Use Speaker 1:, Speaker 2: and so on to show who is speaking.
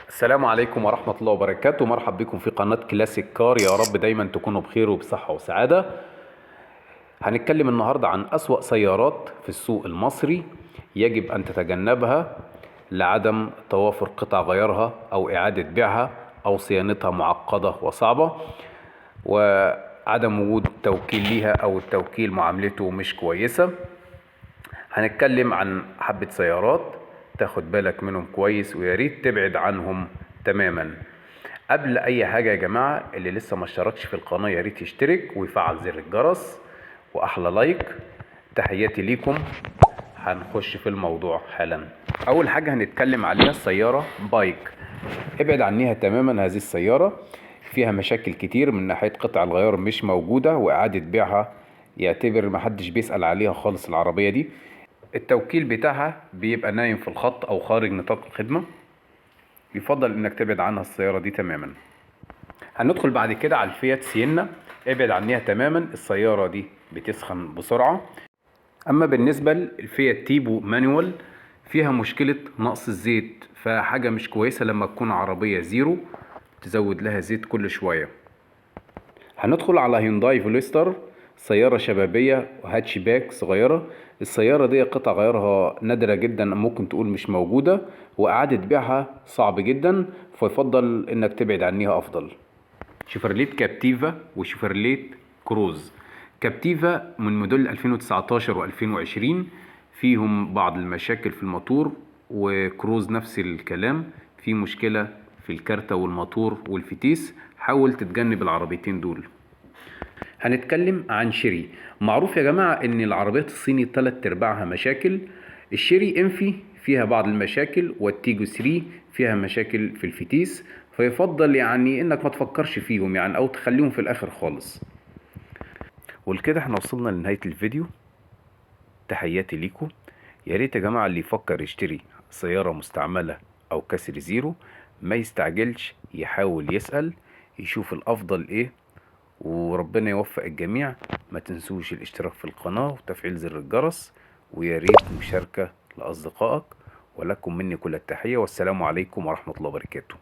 Speaker 1: السلام عليكم ورحمة الله وبركاته. مرحب بكم في قناة كلاسيك كار. يا رب دايما تكونوا بخير وبصحة وسعادة. هنتكلم النهاردة عن أسوأ سيارات في السوق المصري يجب أن تتجنبها لعدم توافر قطع غيارها أو إعادة بيعها أو صيانتها معقدة وصعبة، وعدم وجود توكيل ليها أو التوكيل معاملته مش كويسة. هنتكلم عن حبة سيارات تاخد بالك منهم كويس ويا ريت تبعد عنهم تماما. قبل اي حاجة يا جماعة، اللي لسه ما اشتركش في القناة يا ريت يشترك ويفعل زر الجرس واحلى لايك. تحياتي ليكم. هنخش في الموضوع حالا. اول حاجة هنتكلم عليها السيارة بايك. ابعد عنها تماما. هذه السيارة فيها مشاكل كتير من ناحية قطع الغيار مش موجودة، واعادة بيعها يعتبر محدش بيسأل عليها خالص. العربية دي التوكيل بتاعها بيبقى نايم في الخط او خارج نطاق الخدمة. يفضل انك تبعد عنها السيارة دي تماما. هندخل بعد كده على الفيات سينا. ابعد عنها تماما. السيارة دي بتسخن بسرعة. اما بالنسبة للفيات تيبو مانوال، فيها مشكلة نقص الزيت، فحاجة مش كويسة لما تكون عربية زيرو تزود لها زيت كل شوية. هندخل على هيونداي فوليستر، سيارة شبابية وهاتشباك صغيرة. السيارة دي قطع غيارها نادرة جدا، ممكن تقول مش موجودة، وإعادة بيعها صعب جدا، فيفضل إنك تبعد عنها أفضل. شيفرليت كابتيفا وشيفرليت كروز. كابتيفا من موديل 2019 و2020 فيهم بعض المشاكل في الموتور، وكروز نفس الكلام، في مشكلة في الكارتة والموتور والفتيس. حاول تتجنب العربيتين دول. هنتكلم عن شيري. معروف يا جماعة ان العربيات الصيني 3/4 مشاكل. الشيري انفي فيها بعض المشاكل، والتيجو 3 فيها مشاكل في الفتيس، فيفضل يعني انك ما تفكرش فيهم يعني، او تخليهم في الاخر خالص. ولكده احنا وصلنا لنهاية الفيديو. تحياتي ليكم. يا ريت يا جماعة اللي يفكر يشتري سيارة مستعملة او كسر زيرو ما يستعجلش، يحاول يسأل يشوف الافضل ايه، وربنا يوفق الجميع. ما تنسوش الاشتراك في القناة وتفعيل زر الجرس، ويا ريت مشاركة لأصدقائك. ولكم مني كل التحية، والسلام عليكم ورحمة الله وبركاته.